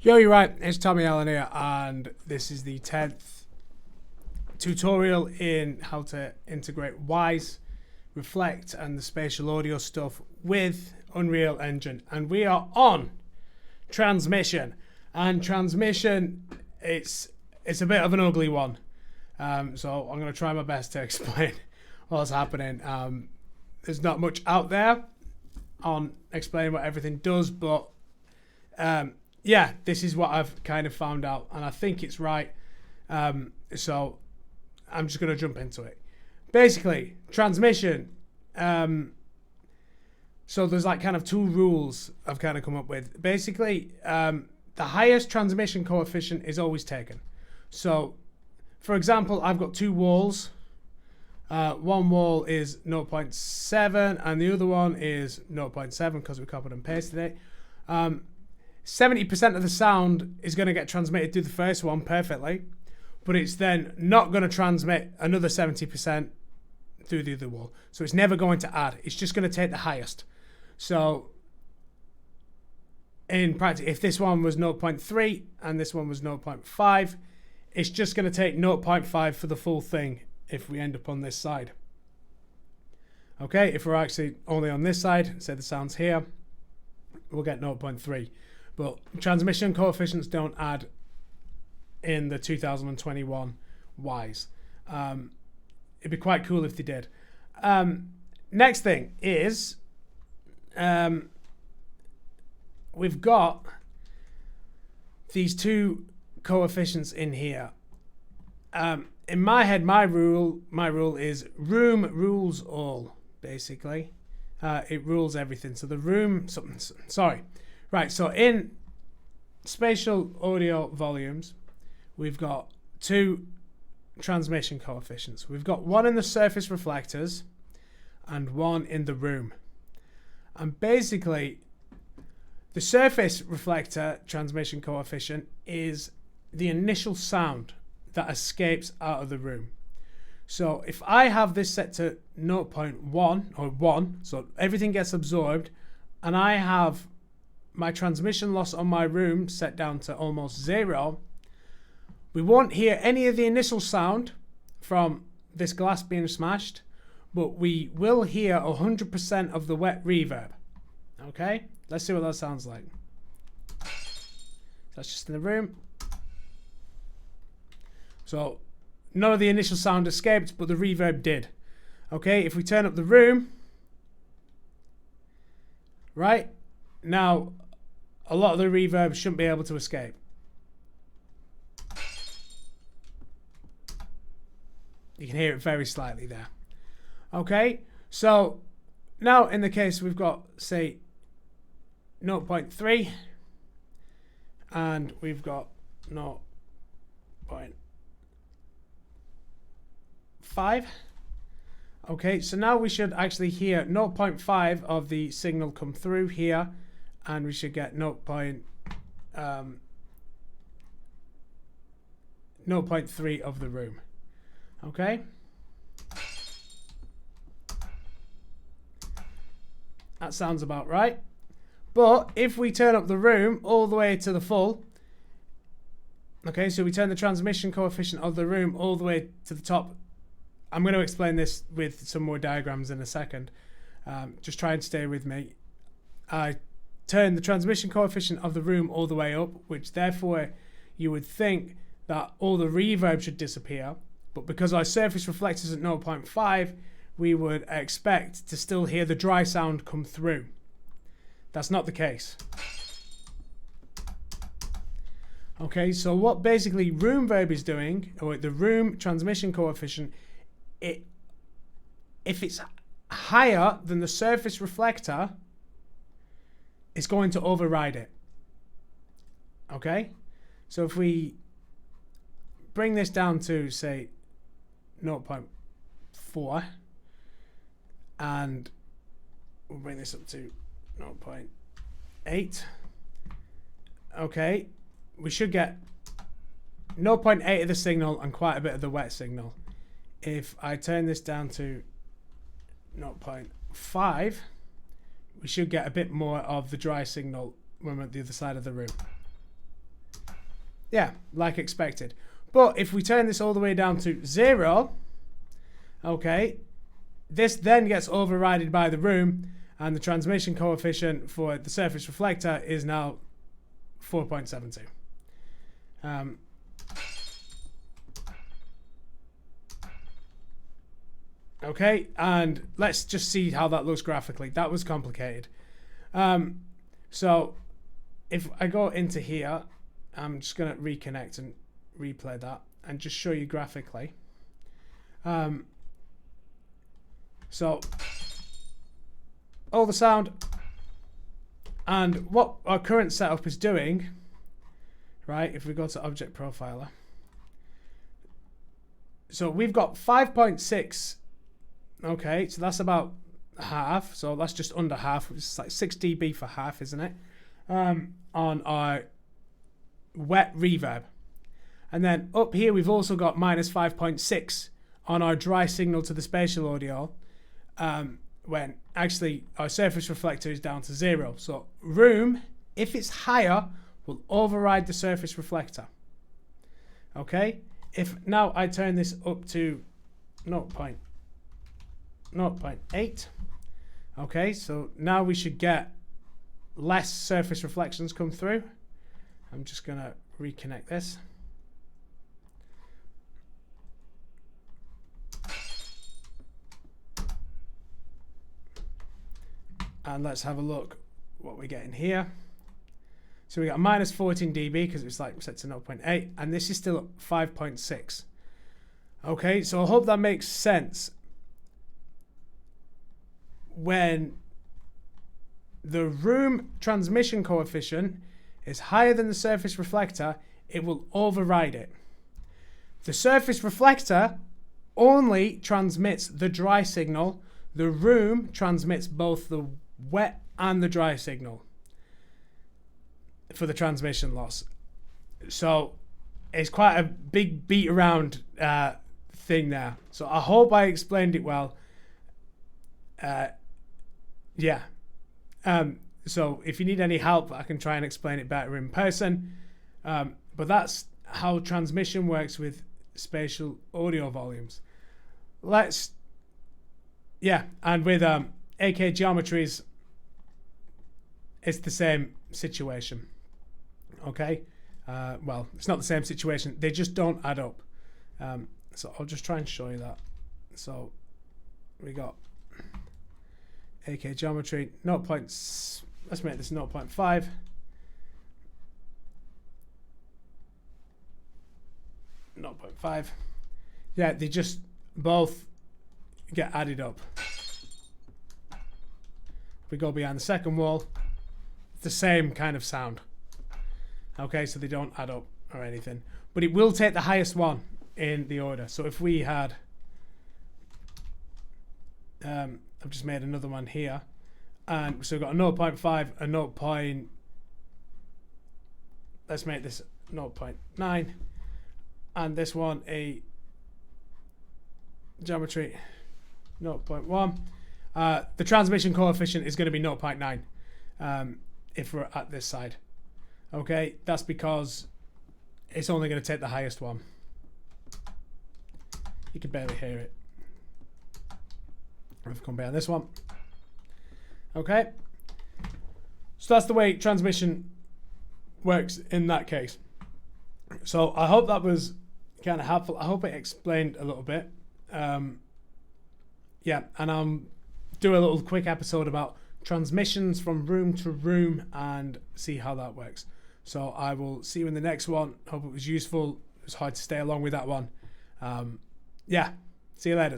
Yo, you're right. It's Tommy Allen here, and this is the 10th tutorial in how to integrate Wwise, Reflect, and the spatial audio stuff with Unreal Engine. And we are on transmission. And transmission, it's a bit of an ugly one. So I'm going to try my best to explain what's happening. There's not much out there on explaining what everything does, but yeah, this is what I've kind of found out, and I think it's right. So I'm just going to jump into it. Basically, transmission. So there's like kind of two rules I've kind of come up with. Basically, the highest transmission coefficient is always taken. So, for example, I've got two walls. One wall is 0.7 and the other one is 0.7 because we copied and pasted it. 70% of the sound is going to get transmitted through the first one perfectly, but it's then not going to transmit another 70% through the other wall. So it's never going to add. It's just going to take the highest. So in practice, if this one was 0.3 and this one was 0.5, it's just going to take 0.5 for the full thing if we end up on this side. Okay, if we're actually only on this side, say the sound's here, we'll get 0.3. But transmission coefficients don't add in the 2021 Wwise. It'd be quite cool if they did. Next thing is we've got these two coefficients in here. In my head, my rule is room rules all. Basically, it rules everything. So the room, sorry. Right, so in spatial audio volumes, we've got two transmission coefficients. We've got one in the surface reflectors and one in the room. And basically, the surface reflector transmission coefficient is the initial sound that escapes out of the room. So if I have this set to 0.1 or 1, so everything gets absorbed, and I have my transmission loss on my room set down to almost 0, we won't hear any of the initial sound from this glass being smashed, but we will hear 100% of the wet reverb. Okay, let's see what that sounds like. That's just in the room. So none of the initial sound escaped, but the reverb did. Okay, if we turn up the room, right, now a lot of the reverb shouldn't be able to escape. You can hear it very slightly there. Okay, so now in the case we've got, say, 0.3 and we've got 0.5. Okay, so now we should actually hear 0.5 of the signal come through here, and we should get 0.3 of the room. Okay, that sounds about right. But if we turn up the room all the way to the full, okay, so we turn the transmission coefficient of the room all the way to the top. I'm going to explain this with some more diagrams in a second. Just try and stay with me. I turn the transmission coefficient of the room all the way up, which therefore you would think that all the reverb should disappear. But because our surface reflectors at 0.5, we would expect to still hear the dry sound come through. That's not the case. Okay, so what basically room verb is doing, or the room transmission coefficient, if it's higher than the surface reflector, it's going to override it. Okay, so if we bring this down to, say, 0.4 and we'll bring this up to 0.8, okay, we should get 0.8 of the signal and quite a bit of the wet signal. If I turn this down to 0.5, we should get a bit more of the dry signal when we're at the other side of the room. yeah, like expected. But if we turn this all the way down to 0, okay, this then gets overridden by the room, and the transmission coefficient for the surface reflector is now 4.72. Okay, and let's just see how that looks graphically. That was complicated. So if I go into here, I'm just going to reconnect and replay that and just show you graphically. So all the sound and what our current setup is doing, right? If we go to Object Profiler, so we've got 5.6. Okay, so that's about half. So that's just under half. It's like 6 dB for half, isn't it? On our wet reverb. And then up here, we've also got minus 5.6 on our dry signal to the spatial audio, when actually our surface reflector is down to 0. So room, if it's higher, will override the surface reflector. Okay, if now I turn this up to 0.8, okay, so now we should get less surface reflections come through. I'm just going to reconnect this. And let's have a look what we're getting here. So we got minus 14 dB because it's like set to 0.8, and this is still at 5.6. Okay, so I hope that makes sense. When the room transmission coefficient is higher than the surface reflector, it will override it. The surface reflector only transmits the dry signal. The room transmits both the wet and the dry signal for the transmission loss. So it's quite a big beat around thing there. So I hope I explained it well. Yeah. So if you need any help, I can try and explain it better in person. But that's how transmission works with spatial audio volumes. And with AK geometries, it's the same situation. Okay. Well, it's not the same situation. They just don't add up. So I'll just try and show you that. So we got AK geometry, let's make this 0.5. Yeah, they just both get added up. We go behind the second wall, it's the same kind of sound. Okay, so they don't add up or anything. But it will take the highest one in the order. So if we had I've just made another one here, and so we've got a 0.5, a 0. Let's make this 0.9, and this one a geometry 0.1. The transmission coefficient is going to be 0.9 if we're at this side. Okay, that's because it's only going to take the highest one. You can barely hear it. I've come behind this one. Okay, so that's the way transmission works in that case. So I hope that was kind of helpful. I hope it explained a little bit. Yeah, and I'll do a little quick episode about transmissions from room to room and see how that works. So I will see you in the next one. Hope it was useful. It was hard to stay along with that one. Yeah, see you later.